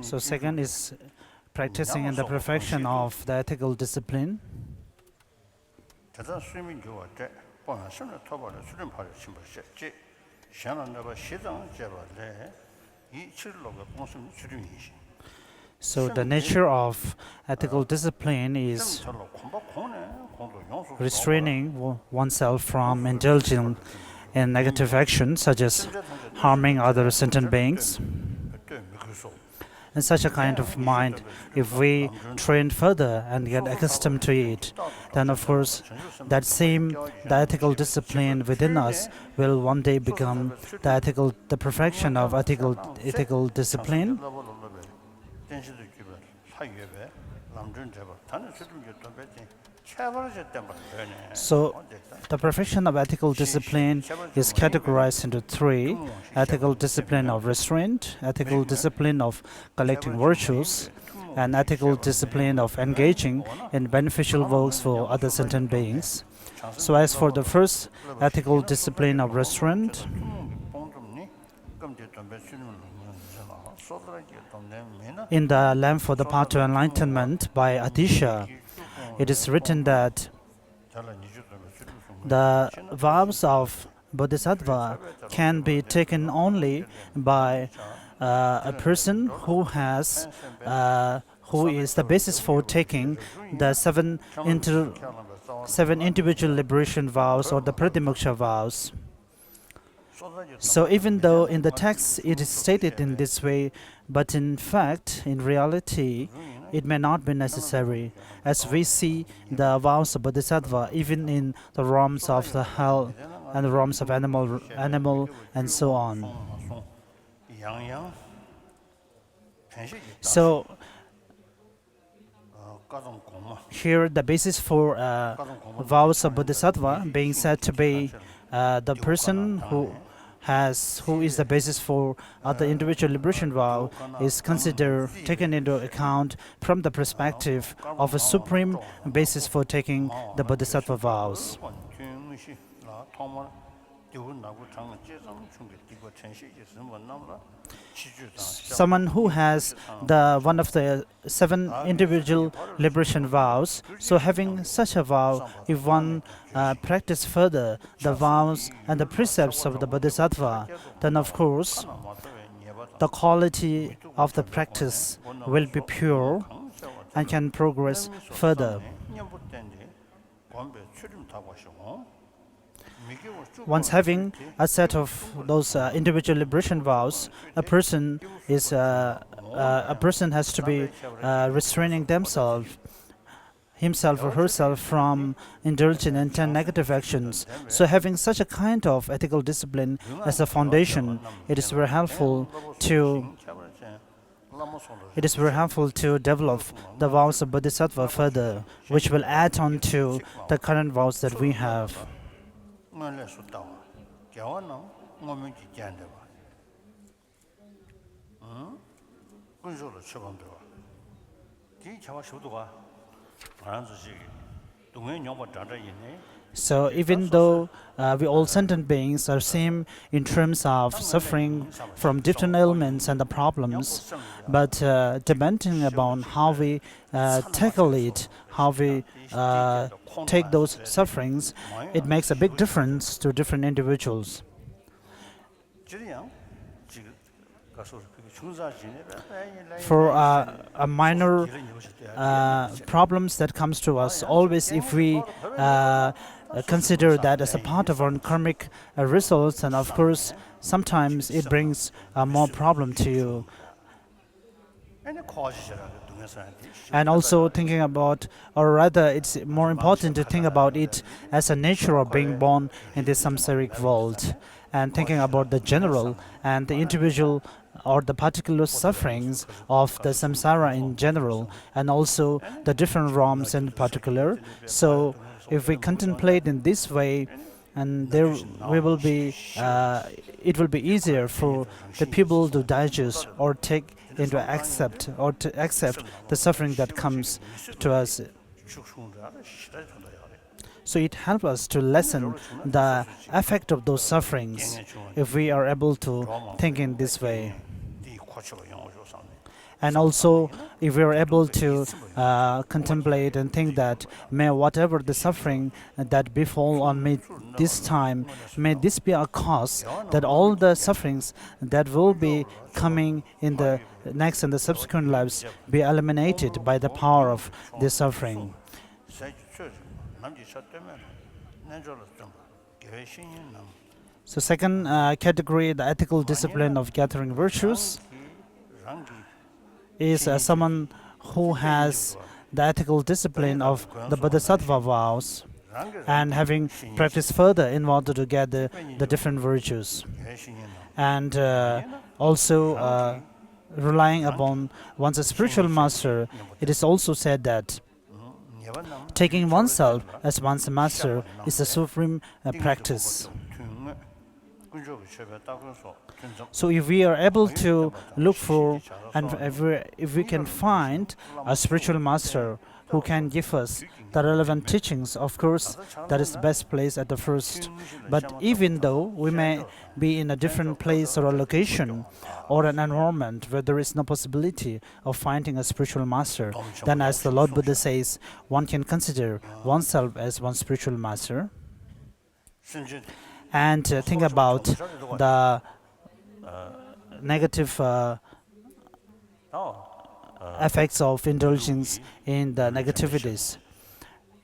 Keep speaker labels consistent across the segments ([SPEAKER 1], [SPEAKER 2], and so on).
[SPEAKER 1] So second is practicing in the perfection of the ethical discipline. So the nature of ethical discipline is restraining oneself from indulging in negative actions such as harming other sentient beings. In such a kind of mind, if we train further and get accustomed to it, then of course that same the ethical discipline within us will one day become the perfection of ethical discipline. So the perfection of ethical discipline is categorized into three: ethical discipline of restraint, ethical discipline of collecting virtues, and ethical discipline of engaging in beneficial works for other sentient beings. So as for the first ethical discipline of restraint, in the Lamb for the Path to Enlightenment by Atisha, it is written that the vows of Bodhisattva can be taken only by a person who is the basis for taking the seven individual liberation vows or the pratimoksha vows. So even though in the text it is stated in this way, but in fact, in reality, it may not be necessary, as we see the vows of Bodhisattva even in the realms of the hell and the realms of animal and so on. So here the basis for vows of Bodhisattva being said to be the person who is the basis for the individual liberation vow is taken into account from the perspective of a supreme basis for taking the Bodhisattva vows. Someone who has one of the seven individual liberation vows, so having such a vow, if one practice further the vows and the precepts of the Bodhisattva, then of course the quality of the practice will be pure and can progress further. Once having a set of those individual liberation vows, a person has to be restraining himself or herself from indulging in 10 negative actions. So having such a kind of ethical discipline as a foundation, it is very helpful to develop the vows of Bodhisattva further, which will add on to the current vows that we have. So even though we all sentient beings are same in terms of suffering from different ailments and the problems, but depending upon how we tackle it, how we take those sufferings, it makes a big difference to different individuals. For a minor problems that comes to us, always if we consider that as a part of our karmic results, and of course sometimes it brings more problem to you. And also thinking about, or rather it's more important to think about it as a nature of being born in this samsaric world, and thinking about the general and the individual or the particular sufferings of the samsara in general, and also the different realms in particular. So if we contemplate in this way, and it will be easier for the people to digest or take into accept the suffering that comes to us. So it helps us to lessen the effect of those sufferings if we are able to think in this way. And also, if we are able to contemplate and think that may whatever the suffering that befall on me this time, may this be a cause that all the sufferings that will be coming in the next and the subsequent lives be eliminated by the power of this suffering. So second category, the ethical discipline of gathering virtues, is someone who has the ethical discipline of the bodhisattva vows and having practiced further in order to gather the different virtues. And also relying upon one's spiritual master, it is also said that taking oneself as one's master is a supreme practice. So if we are able to look for and if we can find a spiritual master who can give us the relevant teachings, of course, that is the best place at the first. But even though we may be in a different place or a location or an environment where there is no possibility of finding a spiritual master, then as the Lord Buddha says, one can consider oneself as one spiritual master and think about the negative effects of indulgence in the negativities.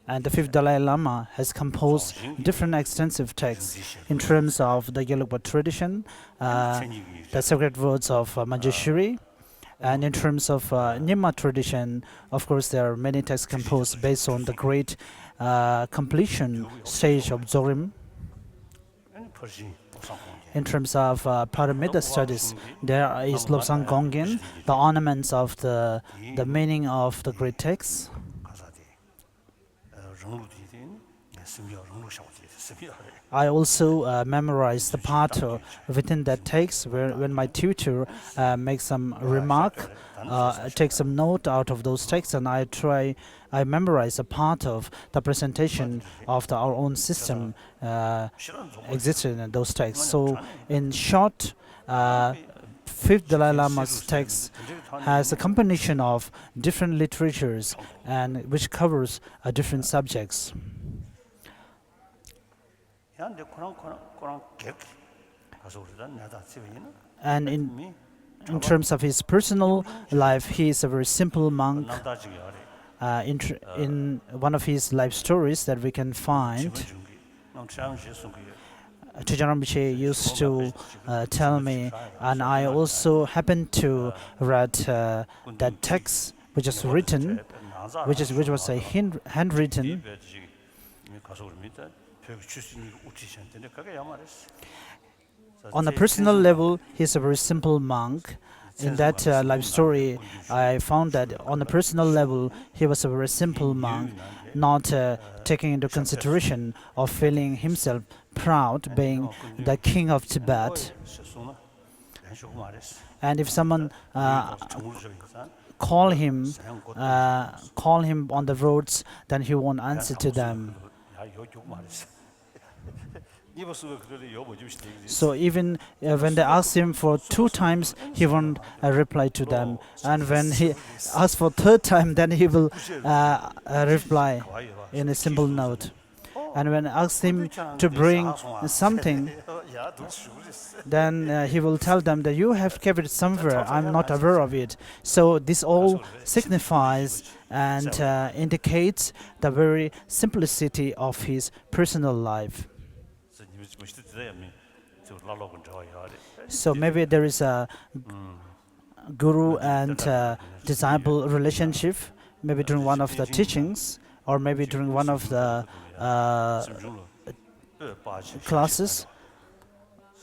[SPEAKER 1] And the fifth Dalai Lama has composed different extensive texts in terms of the Gelugpa tradition, the sacred words of Manjushri, and in terms of Nyingma tradition, of course, there are many texts composed based on the great completion stage of Zorim. In terms of Paramita studies, there is Lobsang Gongin, the ornaments of the meaning of the great texts. I also memorized the part within that text where when my tutor makes some remark, take some note out of those texts, and I memorize a part of the presentation of our own system existed in those texts. So in short, fifth Dalai Lama's text has a combination of different literatures and which covers different subjects. And in terms of his personal life, he is a very simple monk. In one of his life stories that we can find, Trijang Rinpoche used to tell me, and I also happened to read that text which is written, which was a handwritten. On a personal level, he's a very simple monk. In that life story, I found that on a personal level, he was a very simple monk, not taking into consideration of feeling himself proud being the king of Tibet. And if someone call him on the roads, then he won't answer to them. So even when they ask him for 2 times, he won't reply to them. And when he asks for 3rd time, then he will reply in a simple note. And when I ask him to bring something, then he will tell them that you have kept it somewhere, I'm not aware of it. So this all signifies and indicates the very simplicity of his personal life. So maybe there is a guru and disciple relationship, maybe during one of the teachings, or maybe during one of the classes.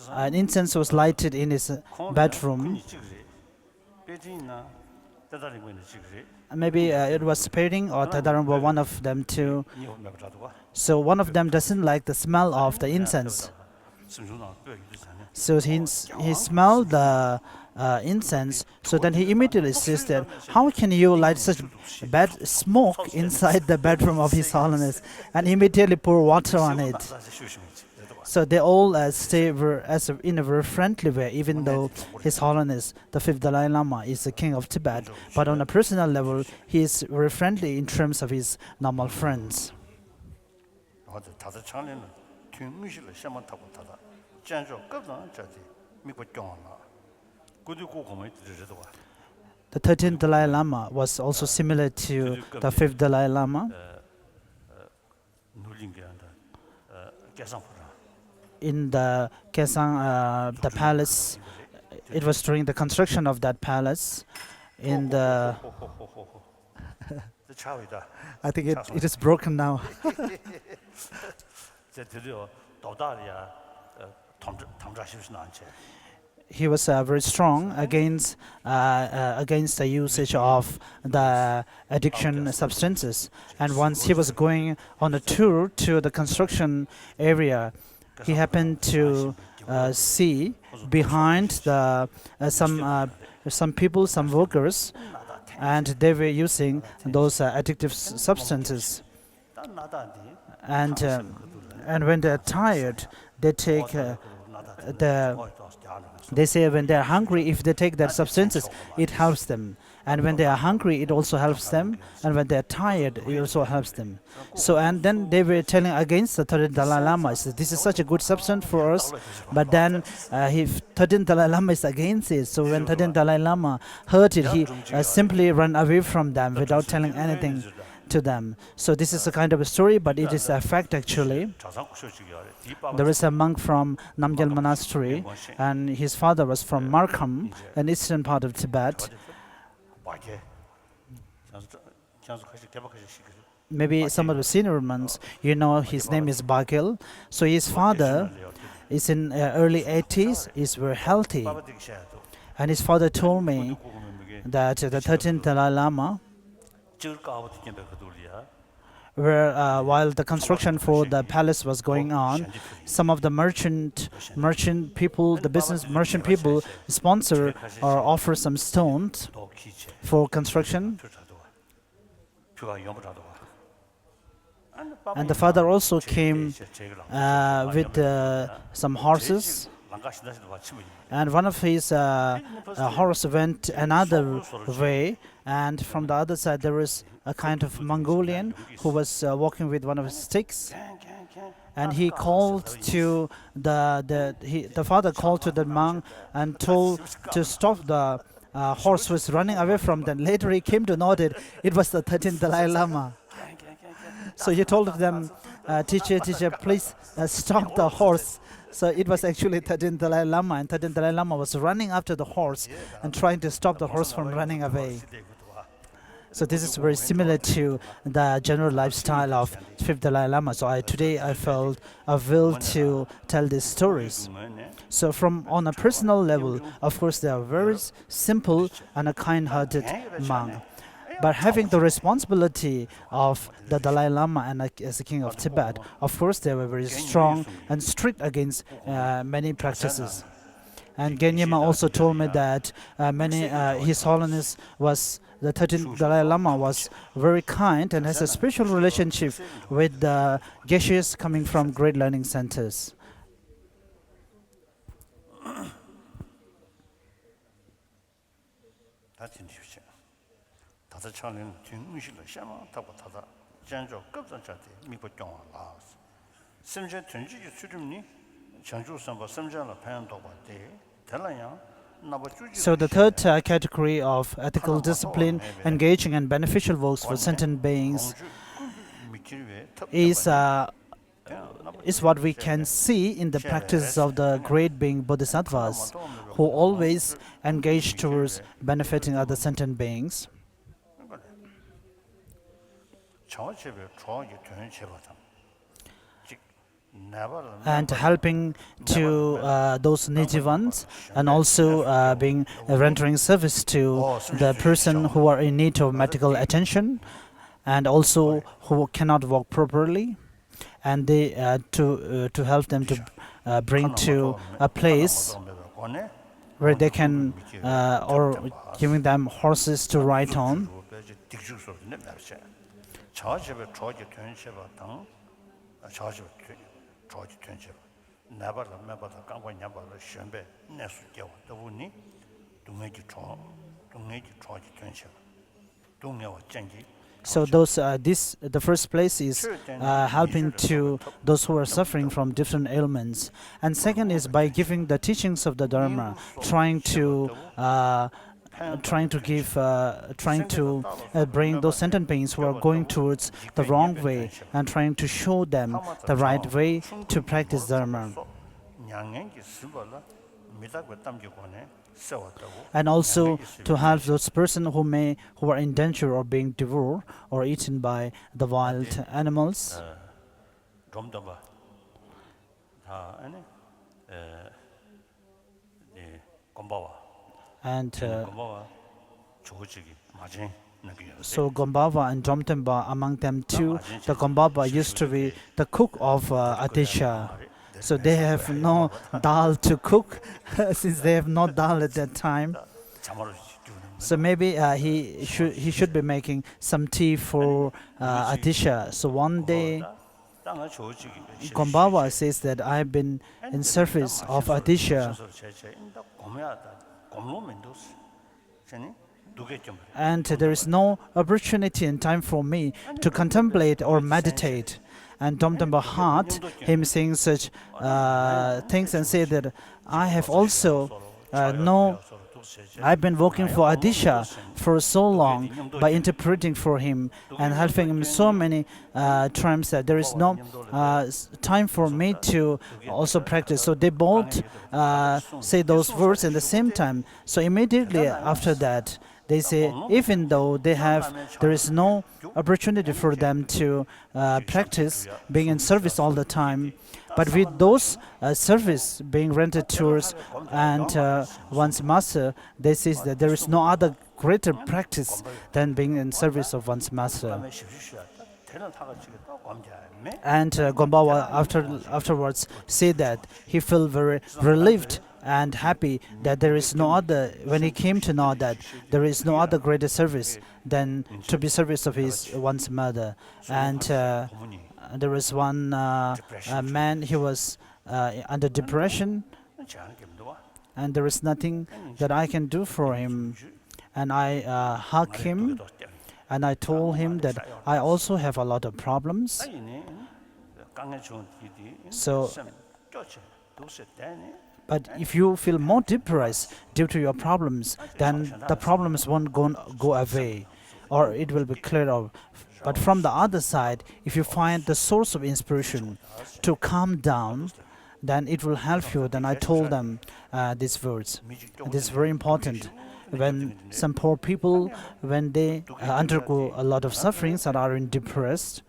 [SPEAKER 1] An incense was lighted in his bedroom. Maybe it was Pering or Tadarambo, one of them too. So one of them doesn't like the smell of the incense. So he smelled the incense. So then he immediately says that, how can you light such bad smoke inside the bedroom of His Holiness? And immediately pour water on it. So they all stay in a very friendly way, even though His Holiness, the fifth Dalai Lama, is the king of Tibet. But on a personal level, he is very friendly in terms of his normal friends. The 13th Dalai Lama was also similar to the 5th Dalai Lama. In the Kesang, the palace, it was during the construction of that palace. In the, I think it is broken now. He was very strong against the usage of the addiction substances. And once he was going on a tour to the construction area, he happened to see behind the some people, some workers, and they were using those addictive substances. And when they're tired, they take they say when they're hungry, if they take that substances, it helps them. And when they are hungry, it also helps them. And when they're tired, it also helps them. So, and then they were telling against the 13th Dalai Lama. Says, this is such a good substance for us. But then if 13th Dalai Lama is against it, so when 13th Dalai Lama heard it, he simply ran away from them without telling anything to them. So this is a kind of a story, but it is a fact actually. There is a monk from Sera Monastery, and his father was from Markham, an eastern part of Tibet. Maybe some of the senior monks, you know, his name is Bagel. So his father is in early 80s, is very healthy. And his father told me that the 13th Dalai Lama, while the construction for the palace was going on, some of the merchant people, the business merchant people, sponsor or offer some stones for construction. And the father also came with some horses. And one of his horse went another way, and from the other side there was a kind of Mongolian who was walking with one of his sticks. And he called to the father called to the monk and told to stop the horse was running away from them. Later he came to know that it was the 13th Dalai Lama. So he told them, teacher, please stop the horse. So it was actually 13th Dalai Lama, and 13th Dalai Lama was running after the horse and trying to stop the horse from running away. So this is very similar to the general lifestyle of 5th Dalai Lama. So today I felt a will to tell these stories. So on a personal level, of course, they are very simple and a kind-hearted monk. But having the responsibility of the Dalai Lama and as the king of Tibet, of course, they were very strong and strict against many practices. And Genyama also told me that His Holiness was the 13th Dalai Lama was very kind and has a special relationship with the Geshes coming from great learning centers. So the third category of ethical discipline, engaging in beneficial works for sentient beings is what we can see in the practice of the great being bodhisattvas, who always engage towards benefiting other sentient beings. And helping to those needy ones, and also rendering service to the person who are in need of medical attention, and also who cannot walk properly, and they to help them to bring to a place where they can or giving them horses to ride on. So the first place is helping to those who are suffering from different ailments, and second is by giving the teachings of the Dharma, trying to bring those sentient beings who are going towards the wrong way and trying to show them the right way to practice Dharma. And also to help those persons who are in danger of being devoured or eaten by the wild animals. And so Gombaba and Jomtemba, among them too, the Gombaba used to be the cook of Adisha. So they have no dal to cook since they have no dal at that time. So maybe he should be making some tea for Adisha. So one day Gombaba says that I have been in service of Adisha, and there is no opportunity and time for me to contemplate or meditate. And Domtemba heard him saying such things and said that I have also I've been working for Adisha for so long by interpreting for him and helping him so many times that there is no time for me to also practice. So they both say those words at the same time. So immediately after that, they say even though there is no opportunity for them to practice being in service all the time, but with those service being rented tours and one's master, they say that there is no other greater practice than being in service of one's master. And Gombawa afterwards said that he felt very relieved and happy that there is no other, when he came to know that there is no other greater service than to be service of one's mother. And there was one man, he was under depression, and there is nothing that I can do for him. And I hugged him, and I told him that I also have a lot of problems. So, but if you feel more depressed due to your problems, then the problems won't go away, or it will be cleared up. But from the other side, if you find the source of inspiration to calm down, then it will help you. Then I told them these words. This is very important. When some poor people, when they undergo a lot of sufferings and are depressed,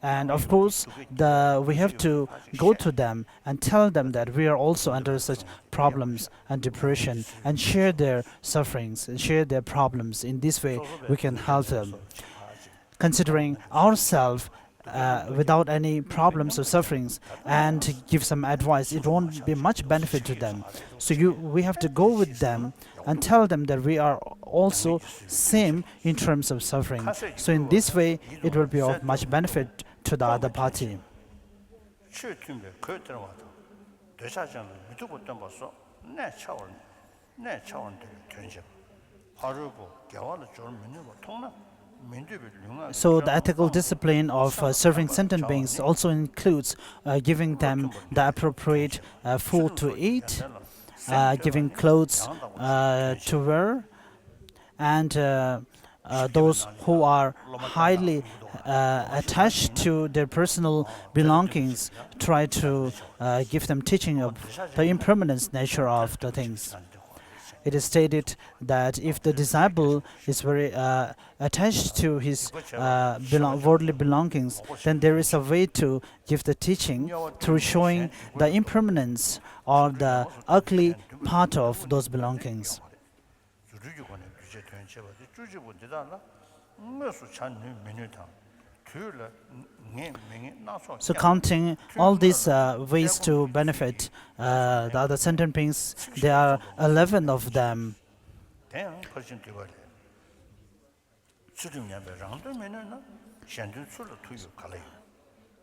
[SPEAKER 1] and of course, we have to go to them and tell them that we are also under such problems and depression, and share their sufferings and share their problems. In this way, we can help them. Considering ourselves without any problems or sufferings and give some advice, it won't be much benefit to them. So we have to go with them and tell them that we are also same in terms of suffering. So in this way, it will be of much benefit to the other party. So the ethical discipline of serving sentient beings also includes giving them the appropriate food to eat, giving clothes to wear, and those who are highly attached to their personal belongings, try to give them teaching of the impermanence nature of the things. It is stated that if the disciple is very attached to his worldly belongings, then there is a way to give the teaching through showing the impermanence or the ugly part of those belongings. So counting all these ways to benefit the other sentient beings, there are 11 of them.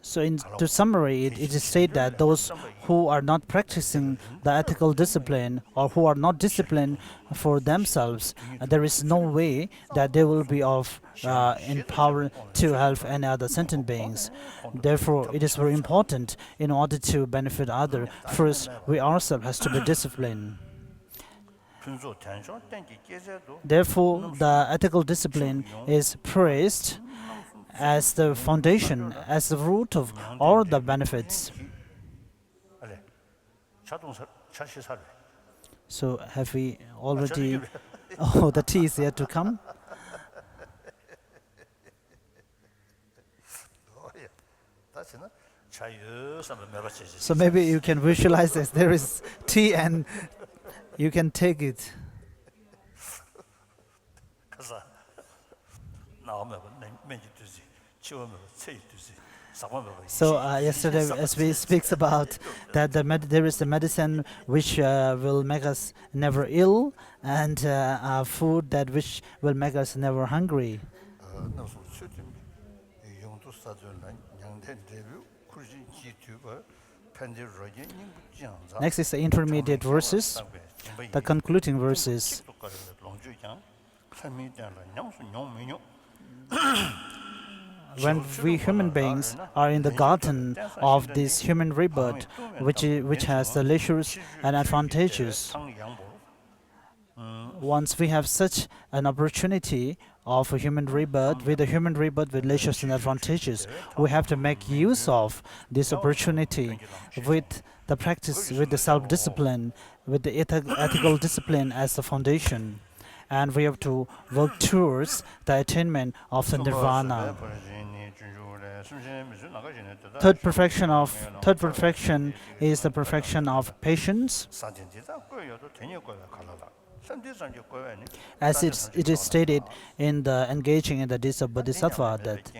[SPEAKER 1] So to summary it is said that those who are not practicing the ethical discipline or who are not disciplined for themselves, there is no way that they will be in power to help any other sentient beings. Therefore, it is very important in order to benefit others. First, we ourselves has to be disciplined. Therefore, the ethical discipline is praised as the foundation, as the root of all the benefits. So have we already... Oh, the tea is yet to come. So maybe you can visualize this. There is tea and you can take it. So yesterday, as we speaks about that there is a medicine which will make us never ill, and food that which will make us never hungry. Next is the intermediate verses, the concluding verses. When we human beings are in the garden of this human rebirth, which has the leisures and advantages, once we have such an opportunity of a human rebirth, with leisures and advantages, we have to make use of this opportunity with the practice, with the self-discipline, with the ethical discipline as the foundation. And we have to work towards the attainment of the nirvana. Third perfection is the perfection of patience. As it is stated in the engaging in the deeds of Bodhisattva, that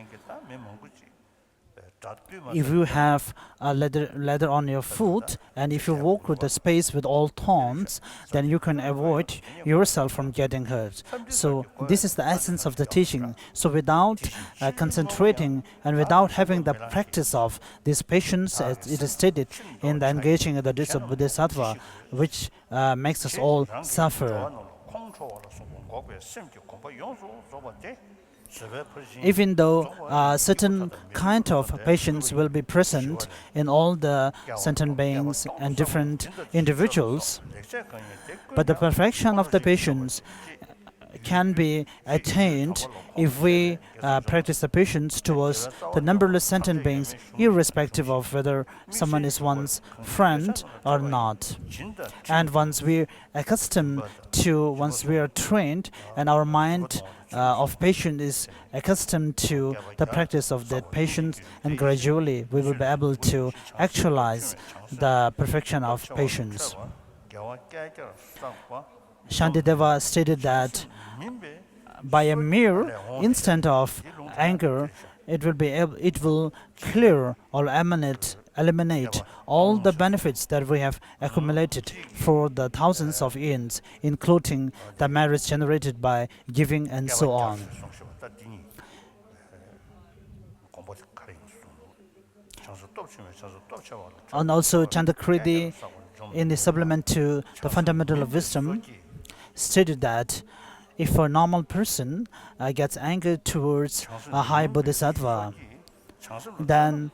[SPEAKER 1] if you have a leather on your foot and if you walk with the space with all thorns, then you can avoid yourself from getting hurt. So this is the essence of the teaching. So without concentrating and without having the practice of this patience, as it is stated in the engaging in the deeds of Bodhisattva, which makes us all suffer. Even though certain kind of patience will be present in all the sentient beings and different individuals, but the perfection of the patience can be attained if we practice the patience towards the numberless sentient beings, irrespective of whether someone is one's friend or not. And once we are trained and our mind of patience is accustomed to the practice of that patience, and gradually we will be able to actualize the perfection of patience. Shantideva stated that by a mere instant of anger, it will clear or eliminate all the benefits that we have accumulated for the thousands of years, including the merits generated by giving and so on. And also Chandakriti, in the supplement to the Fundamental of Wisdom, stated that if a normal person gets angered towards a high bodhisattva, then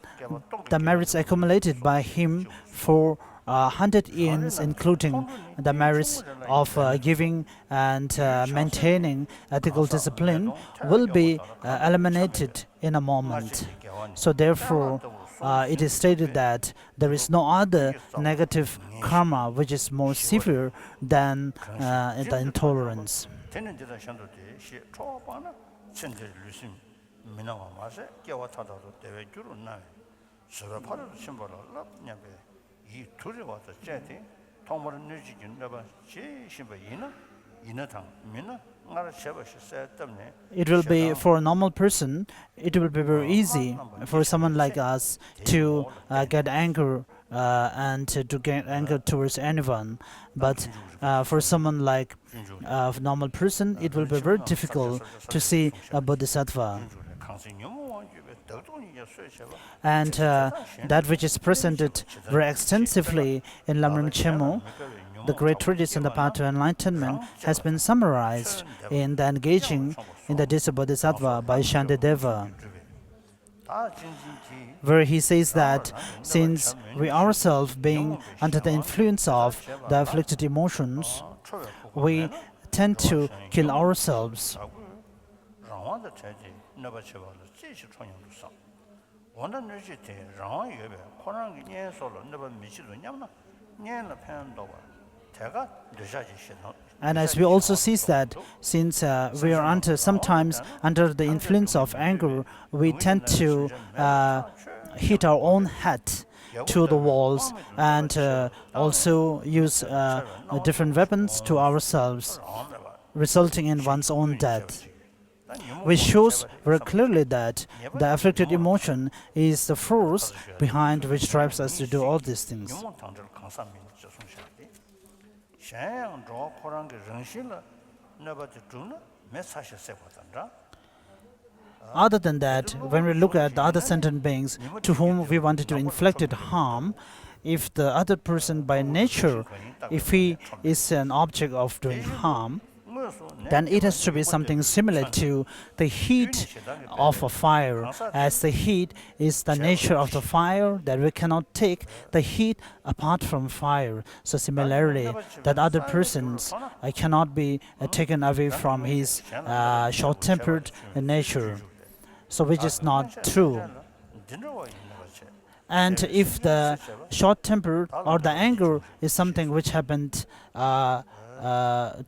[SPEAKER 1] the merits accumulated by him for 100 years, including the merits of giving and maintaining ethical discipline, will be eliminated in a moment. So therefore, it is stated that there is no other negative karma which is more severe than the intolerance. It will be, for a normal person, it will be very easy for someone like us to get anger and to get anger towards anyone. But for someone like a normal person, it will be very difficult to see a bodhisattva. And that which is presented very extensively in Lam Rim, the great treatise on the path to enlightenment, has been summarized in the engaging in the Disa Bodhisattva by Shantideva, where he says that since we ourselves being under the influence of the afflicted emotions, we tend to kill ourselves. And as we also see that since we are sometimes under the influence of anger, we tend to hit our own head to the walls and also use different weapons to ourselves, resulting in one's own death, which shows very clearly that the afflicted emotion is the force behind which drives us to do all these things. Other than that, when we look at the other sentient beings to whom we wanted to inflict harm, if the other person by nature, if he is an object of doing harm, then it has to be something similar to the heat of a fire, as the heat is the nature of the fire, that we cannot take the heat apart from fire. So similarly, that other persons cannot be taken away from his short-tempered nature, so which is not true. And if the short-tempered or the anger is something which happened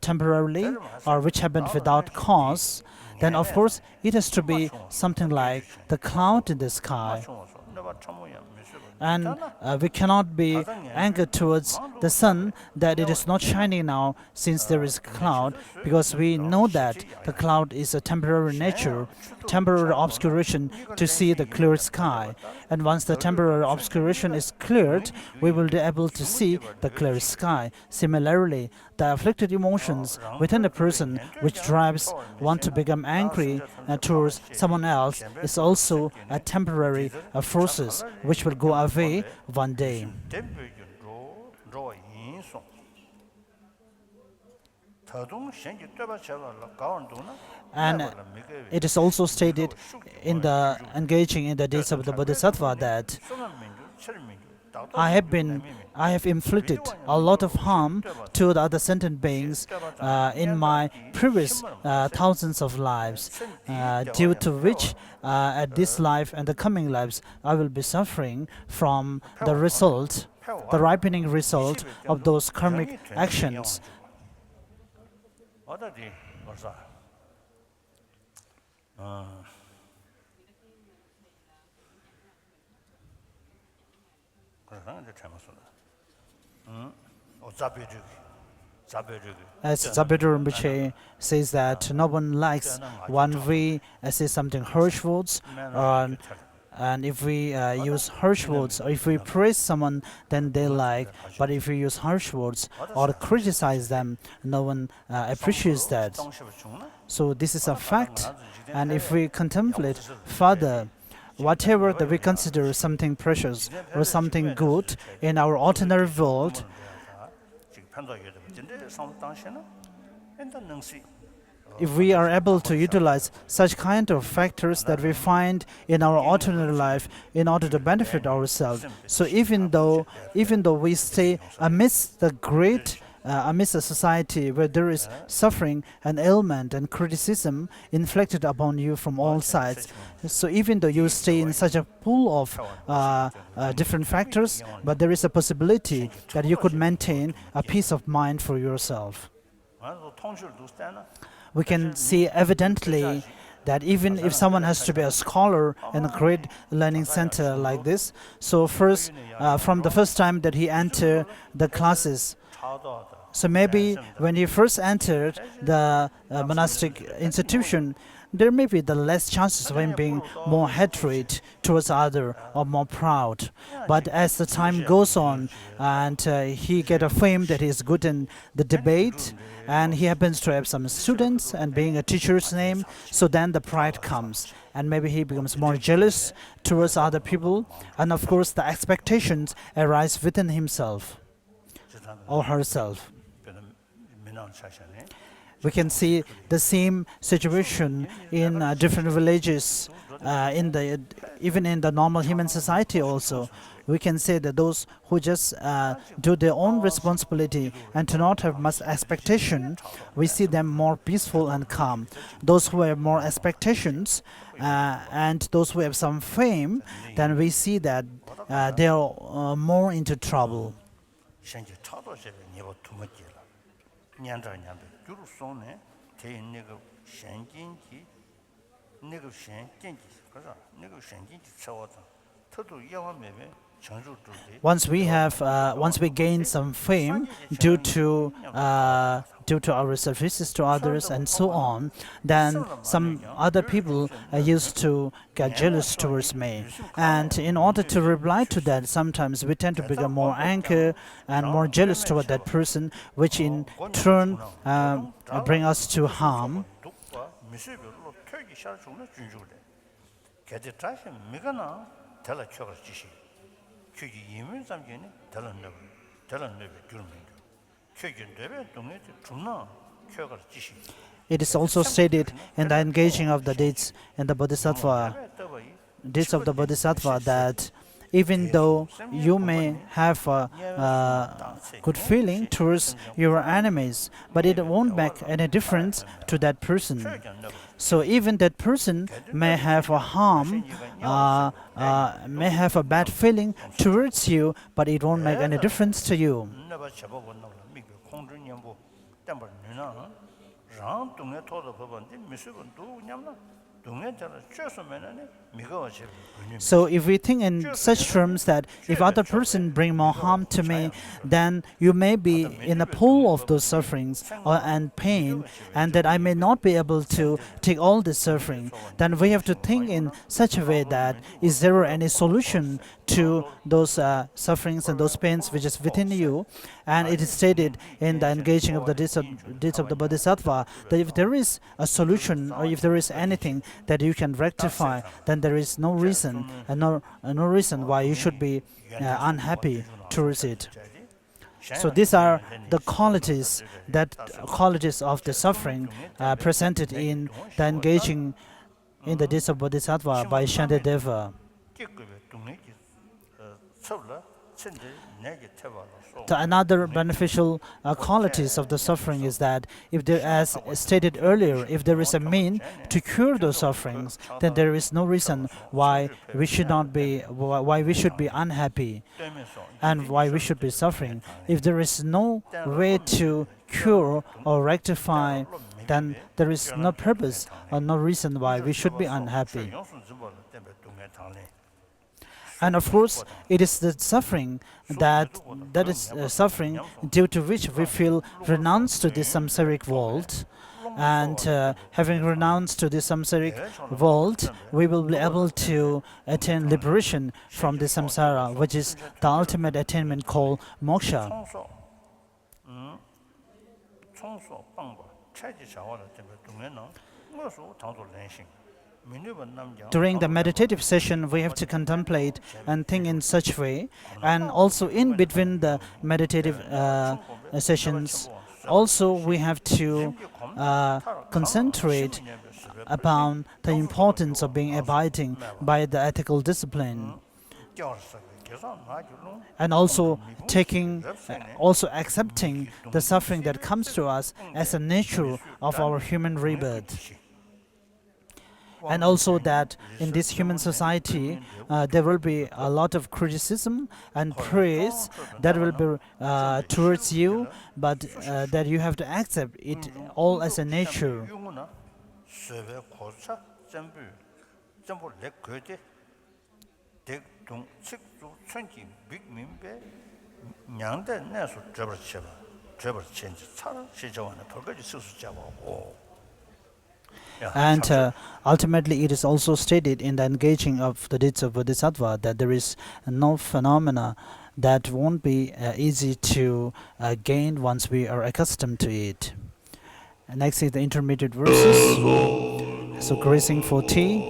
[SPEAKER 1] temporarily or which happened without cause, then of course it has to be something like the cloud in the sky. And we cannot be angered towards the sun that it is not shining now since there is cloud, because we know that the cloud is a temporary nature, temporary obscuration to see the clear sky. And once the temporary obscuration is cleared, we will be able to see the clear sky. Similarly, the afflicted emotions within a person which drives one to become angry towards someone else is also a temporary forces which will go away one day. And it is also stated in the engaging in the days of the Bodhisattva that I have inflicted a lot of harm to the other sentient beings in my previous thousands of lives, due to which at this life and the coming lives I will be suffering from the result, the ripening result of those karmic actions. As Zabedur Rinpoche says that no one likes when we say something harsh words, and if we use harsh words, or if we praise someone, then they like. But if we use harsh words or criticize them, no one appreciates that. So this is a fact. And if we contemplate further, whatever that we consider something precious or something good in our ordinary world, if we are able to utilize such kind of factors that we find in our ordinary life in order to benefit ourselves, so even though we stay amidst a society where there is suffering and ailment and criticism inflicted upon you from all sides, so even though you stay in such a pool of different factors, but there is a possibility that you could maintain a peace of mind for yourself. We can see evidently that even if someone has to be a scholar in a great learning center like this, so first, from the first time that he entered the classes, so maybe when he first entered the monastic institution, there may be the less chances of him being more hatred towards other or more proud. But as the time goes on and he get a fame that he is good in the debate, and he happens to have some students and being a teacher's name, so then the pride comes. and maybe he becomes more jealous towards other people, and of course the expectations arise within himself or herself. We can see the same situation in different villages, even in the normal human society also. We can say that those who just do their own responsibility and do not have much expectation, we see them more peaceful and calm. Those who have more expectations and those who have some fame, then we see that they are more into trouble. Once we gain some fame due to our services to others and so on, then some other people used to get jealous towards me. And in order to reply to that, sometimes we tend to become more angry and more jealous toward that person, which in turn bring us to harm. It is also stated in the engaging of the deeds in the Bodhisattva, deeds of the Bodhisattva, that even though you may have a good feeling towards your enemies, but it won't make any difference to that person. So even that person may have a harm, may have a bad feeling towards you, but it won't make any difference to you. So if we think in such terms that if other person bring more harm to me, then you may be in a pool of those sufferings and pain, and that I may not be able to take all this suffering, then we have to think in such a way that is there any solution to those sufferings and those pains which is within you. And it is stated in the engaging of the deeds of the Bodhisattva that if there is a solution or if there is anything that you can rectify, then there is no reason and no reason why you should be unhappy towards it. So these are the qualities of the suffering presented in the engaging in the deeds of Bodhisattva by Shantideva. The another beneficial qualities of the suffering is that if there, as stated earlier, if there is a mean to cure those sufferings, then there is no reason why we should be unhappy and why we should be suffering. If there is no way to cure or rectify, then there is no purpose or no reason why we should be unhappy. And of course, it is the suffering that is suffering due to which we feel renounced to this samsaric world. And having renounced to this samsaric world, we will be able to attain liberation from the samsara, which is the ultimate attainment called moksha. During the meditative session, we have to contemplate and think in such way, and also in between the meditative sessions, also we have to concentrate upon the importance of being abiding by the ethical discipline, and also accepting the suffering that comes to us as a nature of our human rebirth. And also that in this human society, there will be a lot of criticism and praise that will be towards you, but that you have to accept it all as a nature. And ultimately, it is also stated in the engaging of the deeds of Bodhisattva that there is no phenomena that won't be easy to gain once we are accustomed to it. And next is the intermediate verses. So, gracing for tea.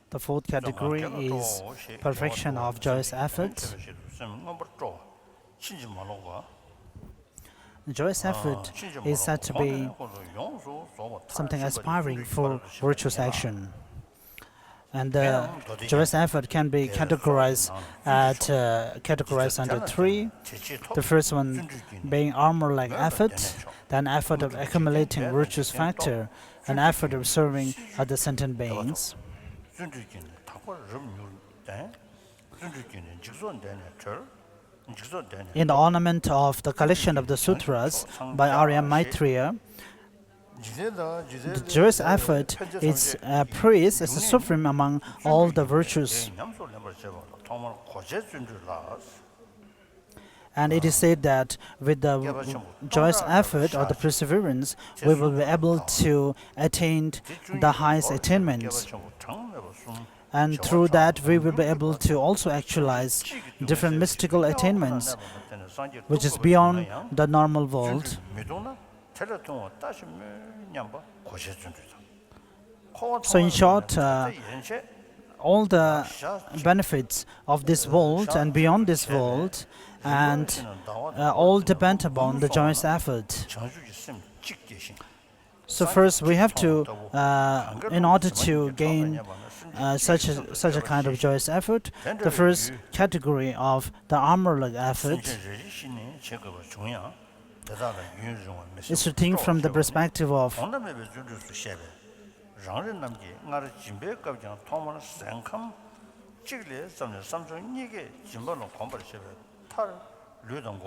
[SPEAKER 1] The fourth category is perfection of joyous effort. Joyous effort is said to be something aspiring for virtuous action. And the joyous effort can be categorized under three. The first one being armor-like effort, then effort of accumulating virtuous factor, and effort of serving other sentient beings. In the ornament of the collection of the sutras by Arya Maitreya, the joyous effort is praised as the supreme among all the virtues. And it is said that with the joyous effort or the perseverance, we will be able to attain the highest attainments. And through that, we will be able to also actualize different mystical attainments, which is beyond the normal world. So in short, all the benefits of this world and beyond this world, and all depend upon the joyous effort. So first, we have to, in order to gain such a kind of joyous effort, the first category of the armor-like effort is to think from the perspective of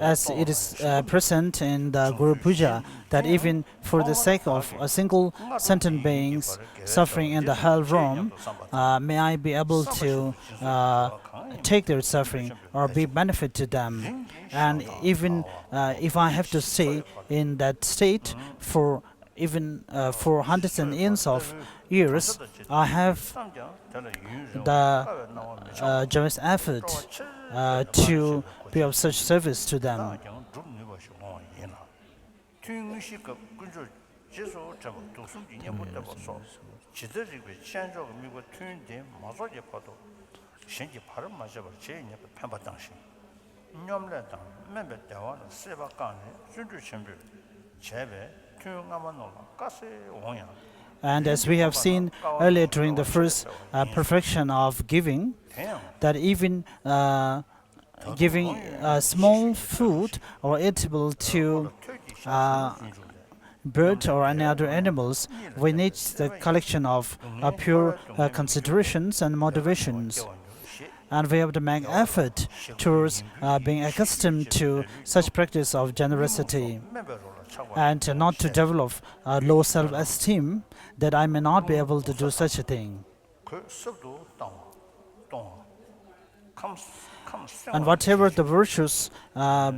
[SPEAKER 1] as it is present in the Guru Puja, that even for the sake of a single sentient beings suffering in the hell realm, may I be able to take their suffering or be benefit to them. And even if I have to stay in that state for even for hundreds and years of years, I have the joyous effort to be of such service to them. And as we have seen earlier during the first perfection of giving, that even giving small food or eatable to bird or any other animals, we need the collection of pure considerations and motivations. And we have to make effort towards being accustomed to such practice of generosity, and not to develop low self-esteem that I may not be able to do such a thing. And whatever the virtues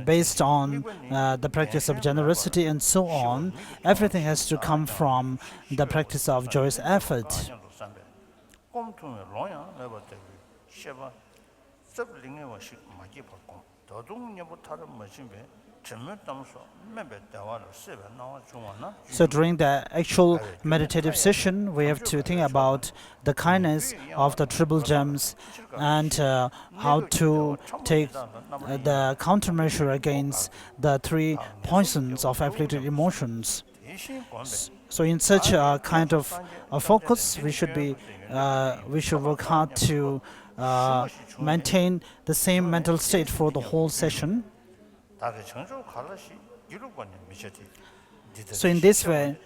[SPEAKER 1] based on the practice of generosity and so on, everything has to come from the practice of joyous effort. So during the actual meditative session, we have to think about the kindness of the triple gems and how to take the countermeasure against the three poisons of afflicted emotions. So in such a kind of a focus, we should work hard to maintain the same mental state for the whole session. So in this way,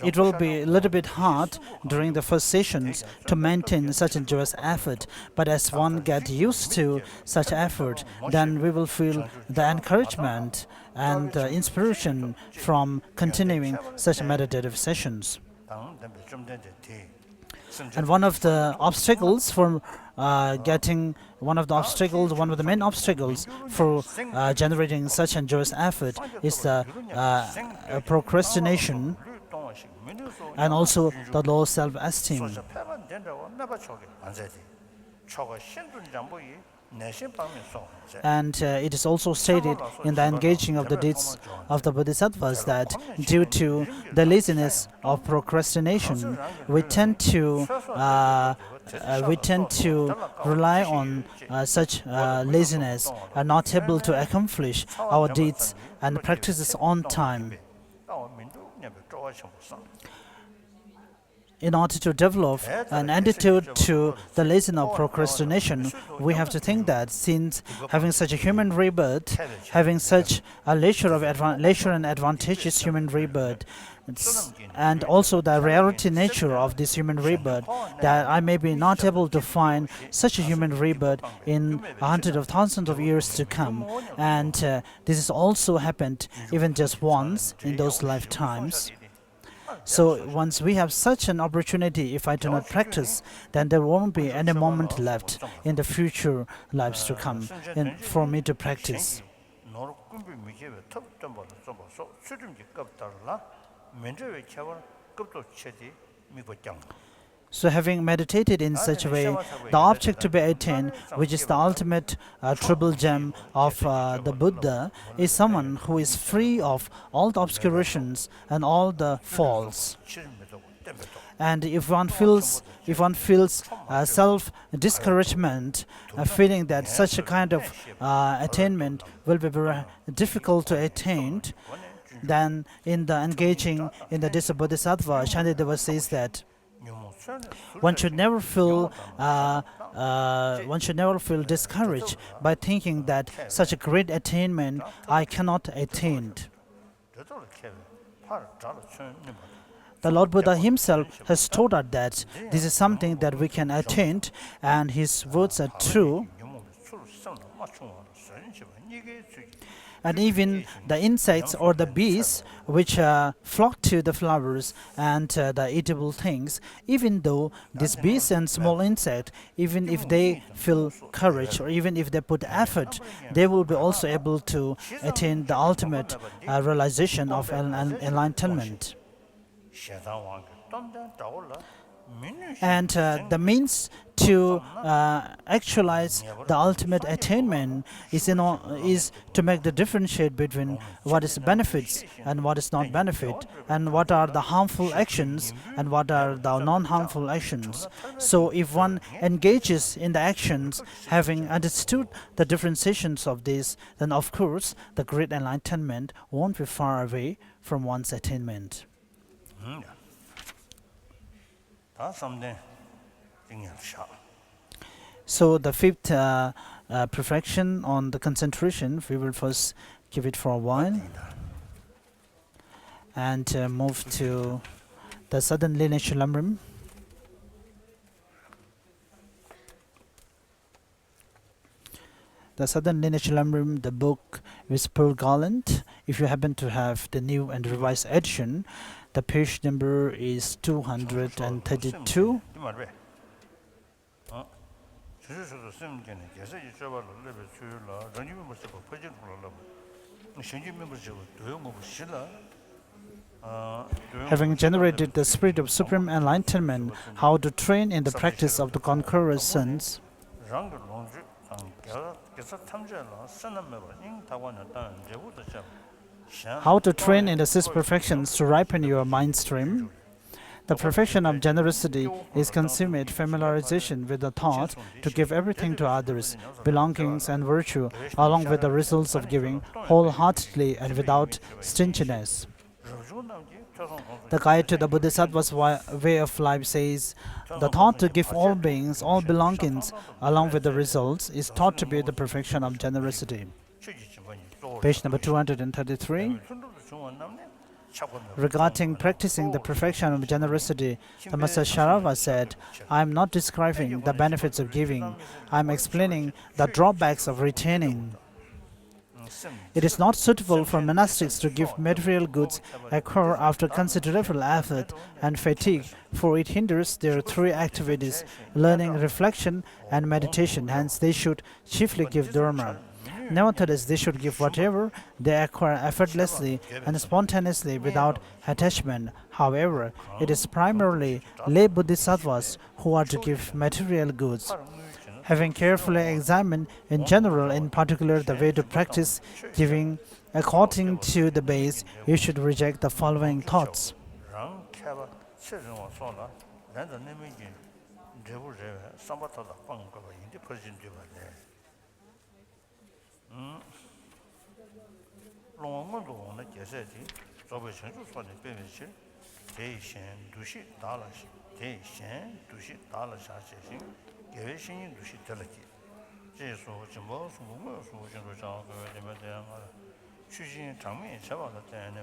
[SPEAKER 1] it will be a little bit hard during the first sessions to maintain such a joyous effort, but as one gets used to such effort, then we will feel the encouragement and the inspiration from continuing such meditative sessions. And one of the main obstacles for generating such a joyous effort is the procrastination and also the low self-esteem. And it is also stated in the engaging of the deeds of the Bodhisattvas that due to the laziness of procrastination, we tend to rely on such laziness and not able to accomplish our deeds and practices on time. In order to develop an antidote to the laziness of procrastination, we have to think that since having such a human rebirth, having such a leisure and advantageous human rebirth, and also the rarity nature of this human rebirth, that I may be not able to find such a human rebirth in hundreds of thousands of years to come. And this has also happened even just once in those lifetimes. So once we have such an opportunity, if I do not practice, then there won't be any moment left in the future lives to come for me to practice. So having meditated in such a way, the object to be attained, which is the ultimate triple gem of the Buddha, is someone who is free of all the obscurations and all the faults. And if one feels self-discouragement, feeling that such a kind of attainment will be very difficult to attain, then in the engaging in the deeds of Bodhisattva, Shantideva says that one should never feel discouraged by thinking that such a great attainment I cannot attain. The Lord Buddha himself has told us that this is something that we can attain, and his words are true. And even the insects or the bees which flock to the flowers and the eatable things, even though these bees and small insects, even if they feel courage or even if they put effort, they will be also able to attain the ultimate realization of enlightenment. And the means to actualize the ultimate attainment is to make the differentiate between what is benefits and what is not benefit, and what are the harmful actions and what are the non-harmful actions. So if one engages in the actions having understood the differentiations of this, then of course the great enlightenment won't be far away from one's attainment. So the fifth perfection on the concentration, we will first give it for a while and move to the southern lineage Lam Rim. The southern lineage Lam Rim, the book with pearl garland. If you happen to have the new and revised edition, the page number is 232. Having generated the spirit of supreme enlightenment, how to train in the practice of the conqueror's sons. How to train in the six perfections to ripen your mind stream. The perfection of generosity is consummate familiarization with the thought to give everything to others, belongings and virtue, along with the results of giving wholeheartedly and without stinginess. The guide to the Bodhisattva's way of life says, the thought to give all beings, all belongings, along with the results, is thought to be the perfection of generosity. Page number 233. Regarding practicing the perfection of generosity, the Master Sharava said, I am not describing the benefits of giving, I am explaining the drawbacks of retaining. It is not suitable for monastics to give material goods occur after considerable effort and fatigue, for it hinders their three activities, learning, reflection, and meditation. Hence, they should chiefly give dharma. Nevertheless, they should give whatever they acquire effortlessly and spontaneously without attachment. However, it is primarily lay bodhisattvas who are to give material goods. Having carefully examined in general, in particular, the way to practice giving according to the base, you should reject the following thoughts.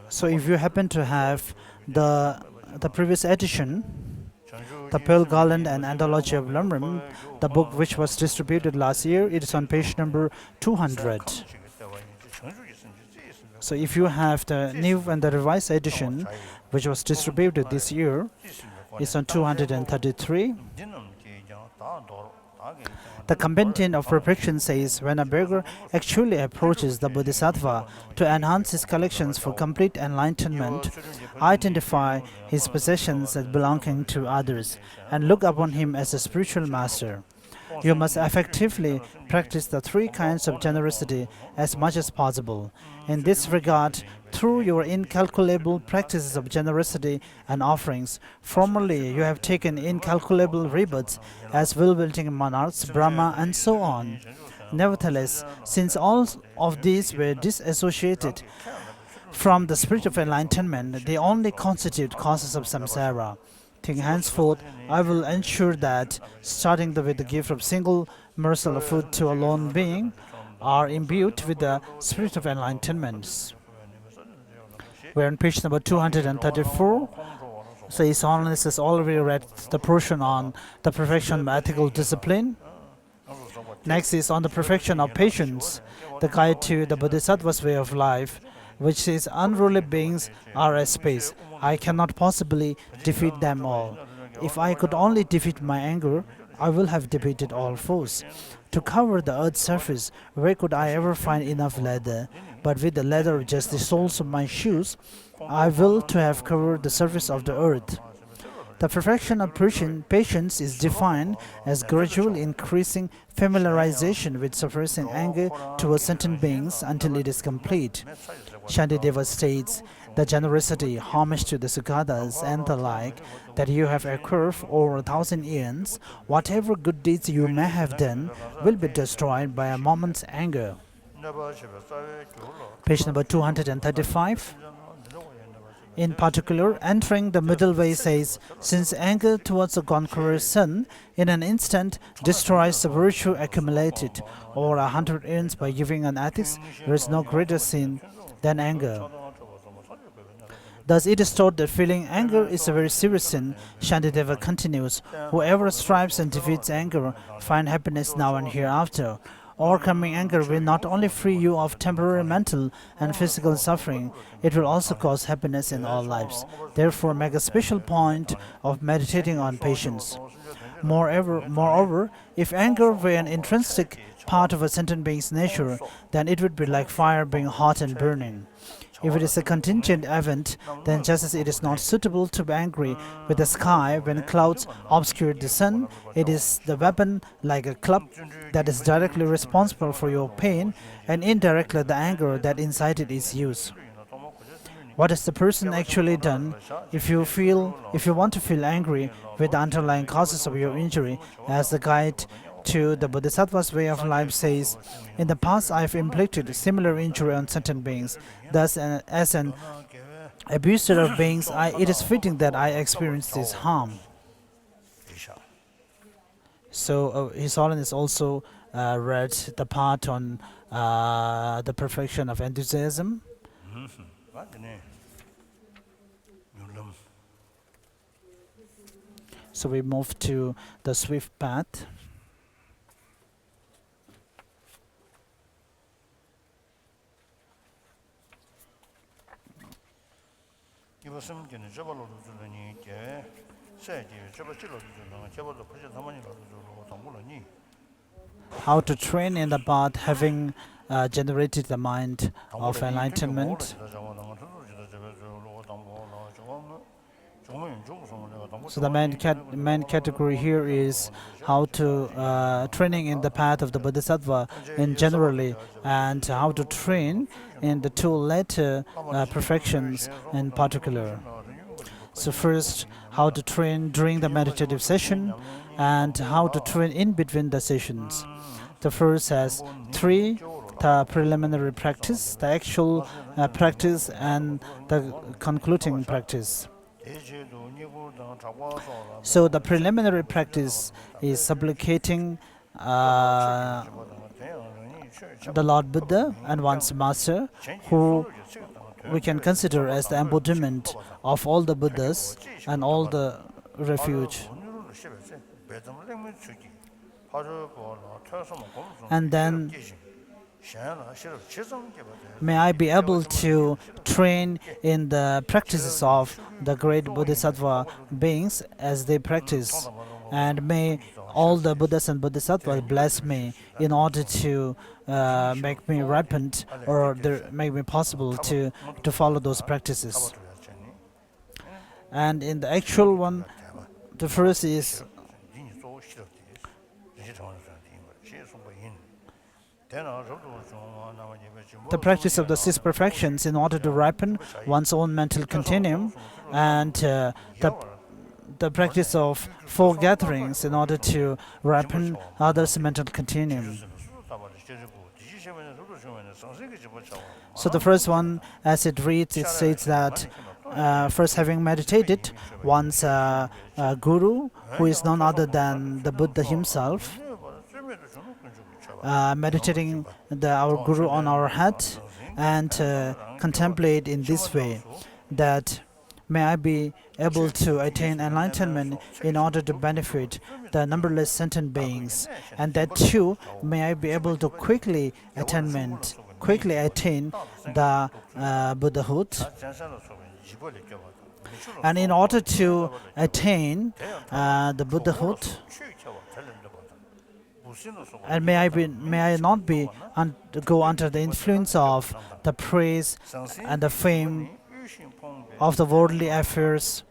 [SPEAKER 1] So if you happen to have the previous edition, the Pearl Garland and Anthology of Lam Rim, the book which was distributed last year, it is on page number 200. So if you have the new and the revised edition, which was distributed this year, it's on 233. The Commentaries of Perfection says, when a beggar actually approaches the Bodhisattva to enhance his collections for complete enlightenment, identify his possessions as belonging to others, and look upon him as a spiritual master. You must effectively practice the three kinds of generosity as much as possible. In this regard, through your incalculable practices of generosity and offerings, formerly you have taken incalculable rebirths as will-wielding monarchs, Brahma, and so on. Nevertheless, since all of these were disassociated from the spirit of enlightenment, they only constitute causes of samsara. Think henceforth, I will ensure that, starting with the gift of single morsel of food to a lone being, are imbued with the spirit of enlightenment. We're on page number 234. So His Holiness has already read the portion on the perfection of ethical discipline. Next is on the perfection of patience, the guide to the Bodhisattva's way of life, which says unruly beings are a space. I cannot possibly defeat them all. If I could only defeat my anger, I will have defeated all foes. To cover the earth's surface, where could I ever find enough leather? But with the leather of just the soles of my shoes, I will to have covered the surface of the earth. The perfection of patience is defined as gradually increasing familiarization with suppressing anger towards certain beings until it is complete. Shantideva states, the generosity, homage to the Sukhadas and the like, that you have acquired over 1,000 years, whatever good deeds you may have done, will be destroyed by a moment's anger. Page number 235. In particular, entering the middle way says, since anger towards the conqueror's son in an instant destroys the virtue accumulated over 100 years by giving an ethics, there is no greater sin than anger. Thus it is taught that feeling anger is a very serious sin. Shantideva continues, whoever strives and defeats anger finds happiness now and hereafter. Overcoming anger will not only free you of temporary mental and physical suffering, it will also cause happiness in all lives. Therefore, make a special point of meditating on patience. Moreover, if anger were an intrinsic part of a sentient being's nature, then it would be like fire being hot and burning. If it is a contingent event, then just as it is not suitable to be angry with the sky when clouds obscure the sun, it is the weapon like a club that is directly responsible for your pain, and indirectly the anger that incited its use. What has the person actually done? If you want to feel angry with the underlying causes of your injury, as the guide to the Bodhisattva's way of life says, in the past I have inflicted similar injury on certain beings. Thus, as an abuser of beings, it is fitting that I experience this harm. So His Holiness also read the part on the perfection of enthusiasm. So we move to the swift path. How to train in the path, having generated the mind of enlightenment. So the main category here is how to training in the path of the Bodhisattva in generally, and how to train in the two latter perfections in particular. So first, how to train during the meditative session, and how to train in between the sessions. The first has three: the preliminary practice, the actual practice, and the concluding practice. So the preliminary practice is supplicating the Lord Buddha and one's master, who we can consider as the embodiment of all the Buddhas and all the refuge. And then, may I be able to train in the practices of the great Bodhisattva beings as they practice, and may all the Buddhas and Bodhisattvas bless me in order to make me ripened, or make me possible to follow those practices. And in the actual one, the first is the practice of the six perfections in order to ripen one's own mental continuum, and the practice of four gatherings in order to ripen others' mental continuum. So the first one, as it reads, it states that first, having meditated, one's guru, who is none other than the Buddha himself, meditating our guru on our head, and contemplate in this way that may I be able to attain enlightenment in order to benefit the numberless sentient beings, and that too may I be able to quickly attain the Buddhahood. And in order to attain the Buddhahood, and may I not go under the influence of the praise and the fame of the worldly affairs,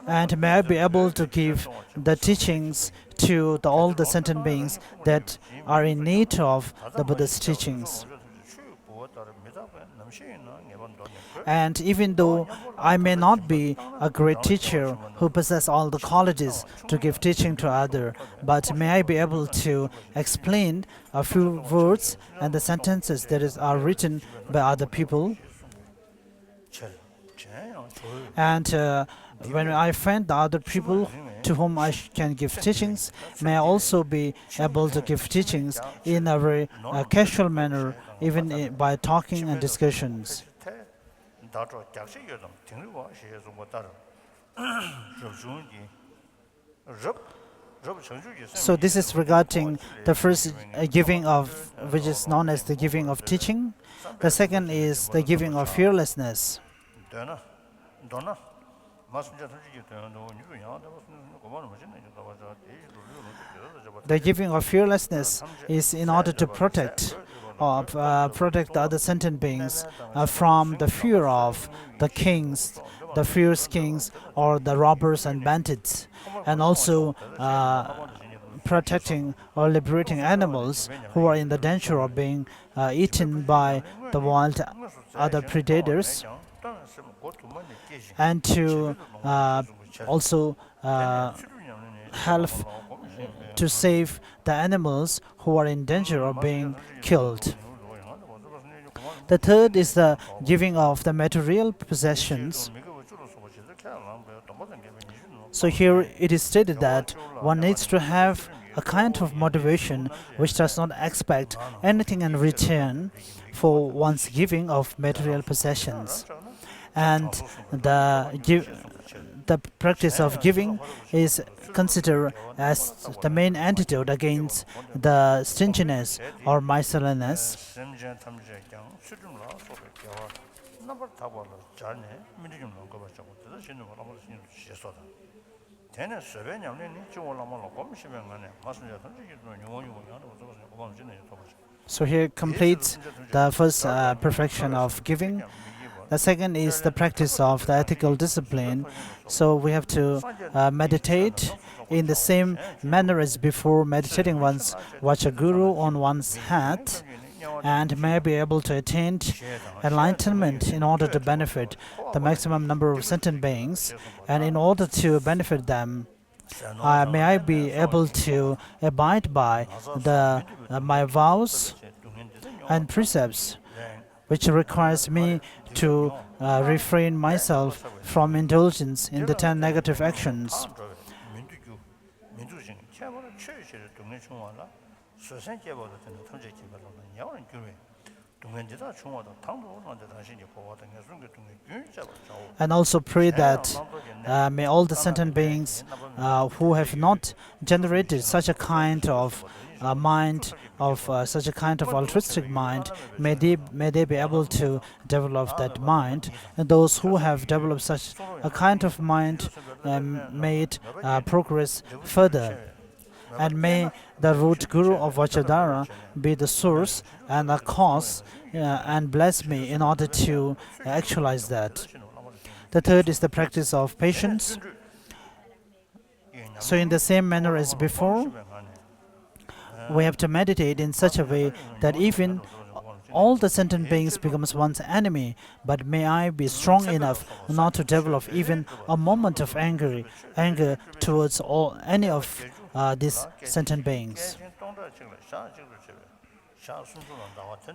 [SPEAKER 1] and may I be able to give the teachings to all the sentient beings that are in need of the Buddha's teachings. And even though I may not be a great teacher who possesses all the qualities to give teaching to others, but may I be able to explain a few words and the sentences that are written by other people. And when I find the other people to whom I can give teachings, may I also be able to give teachings in a very casual manner, even by talking and discussions. So this is regarding the first giving of, which is known as the giving of teaching. The second is the giving of fearlessness. The giving of fearlessness is in order to protect the other sentient beings from the fear of the kings, the fierce kings, or the robbers and bandits, and also protecting or liberating animals who are in the danger of being eaten by the wild other predators, and to also help to save the animals who are in danger of being killed. The third is the giving of the material possessions. So here it is stated that one needs to have a kind of motivation which does not expect anything in return for one's giving of material possessions. And the practice of giving is considered as the main antidote against the stinginess or miserliness. So here completes the first perfection of giving. The second is the practice of the ethical discipline. So we have to meditate in the same manner as before, meditating one's Vachaguru on one's head, and may be able to attain enlightenment in order to benefit the maximum number of sentient beings. And in order to benefit them, may I be able to abide by my vows and precepts, which requires me to refrain myself from indulgence in the 10 negative actions. And also pray that may all the sentient beings who have not generated such a kind of mind, of such a kind of altruistic mind, may they be able to develop that mind. And those who have developed such a kind of mind may it progress further. And may the root guru of Vajradhara be the source and the cause and bless me in order to actualize that. The third is the practice of patience. So in the same manner as before, we have to meditate in such a way that even all the sentient beings becomes one's enemy, but may I be strong enough not to develop even a moment of anger towards any of these sentient beings.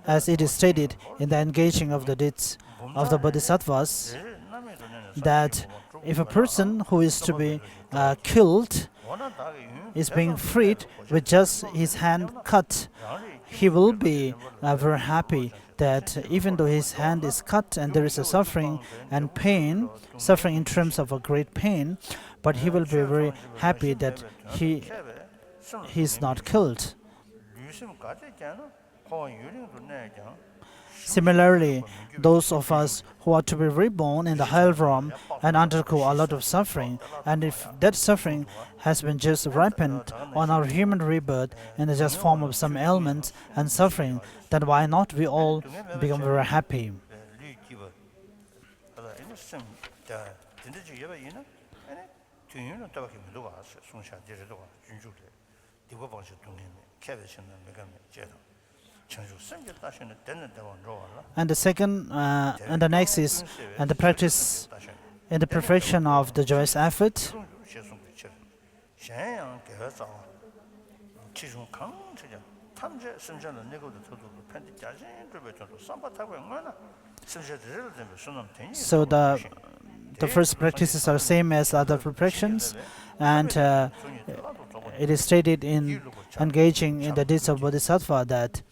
[SPEAKER 1] As it is stated in the engaging of the deeds of the Bodhisattvas, that if a person who is to be killed is being freed with just his hand cut, he will be very happy that even though his hand is cut and there is a suffering and pain, suffering in terms of a great pain, but he will be very happy that he is not killed. Similarly, those of us who are to be reborn in the hell realm and undergo a lot of suffering, and if that suffering has been just ripened on our human rebirth in the just form of some ailments and suffering, then why not we all become very happy? And the second and the next is the practice in the perfection of the joyous effort. So the first practices are same as other perfections, and it is stated in engaging in the deeds of Bodhisattva that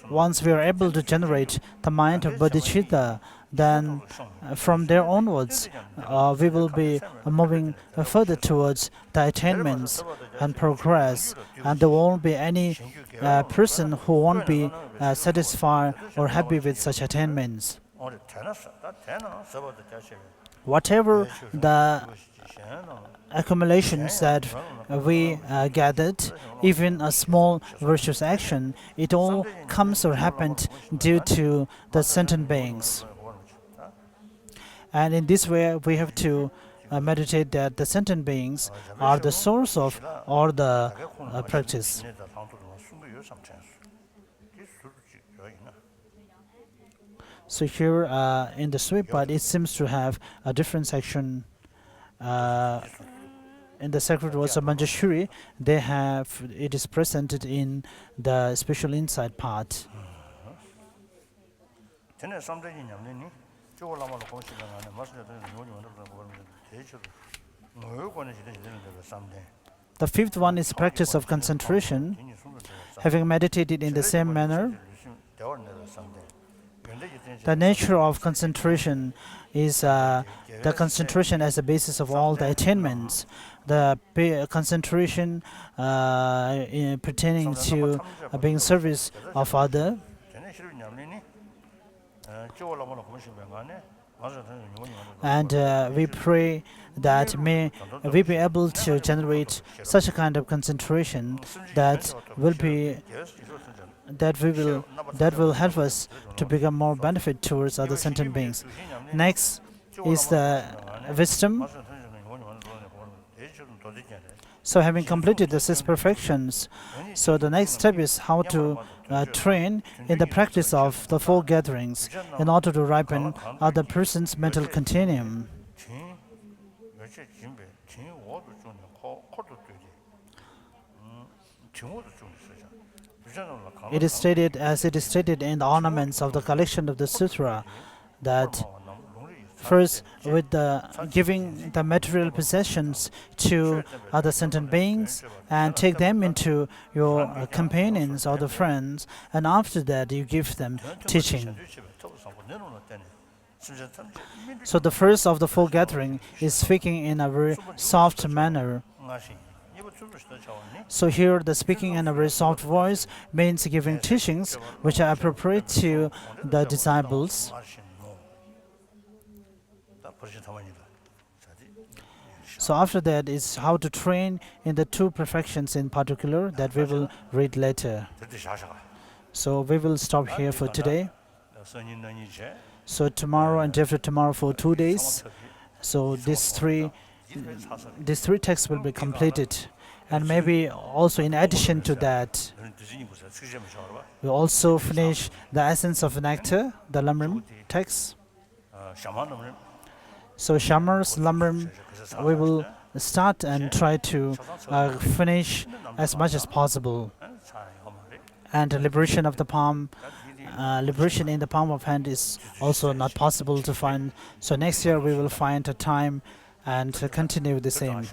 [SPEAKER 1] once we are able to generate the mind of bodhicitta, then from there onwards we will be moving further towards the attainments and progress, and there won't be any person who won't be satisfied or happy with such attainments. whatever the accumulations that we gathered, even a small virtuous action, it all comes or happened due to the sentient beings. And in this way, we have to meditate that the sentient beings are the source of all the practice. So here in the sweep, but it seems to have a different section. In the sacred words of Manjushri, they have it is presented in the special insight part. The fifth one is practice of concentration. Having meditated in the same manner, the nature of concentration is the concentration as the basis of all the attainments. The concentration pertaining to being service of other. And we pray that may we be able to generate such a kind of concentration that will help us to become more benefit towards other sentient beings. Next is the wisdom. So having completed the 6 perfections, so the next step is how to train in the practice of the 4 gatherings in order to ripen other person's mental continuum. It is stated, as it is stated in the ornaments of the collection of the sutra, that first, with the giving the material possessions to other sentient beings and take them into your companions or the friends, and after that you give them teaching. So the first of the 4 gathering is speaking in a very soft manner. So here the speaking in a very soft voice means giving teachings which are appropriate to the disciples. So after that is how to train in the 2 perfections in particular that we will read later. So we will stop here for today. So tomorrow and after tomorrow for 2 days. So these three texts will be completed. And maybe also in addition to that, we also finish the essence of nectar, the Lam Rim text. So Shamar's Lam Rim, we will start and try to finish as much as possible. And liberation of the palm, liberation in the palm of hand is also not possible to find. So next year we will find a time and continue the same.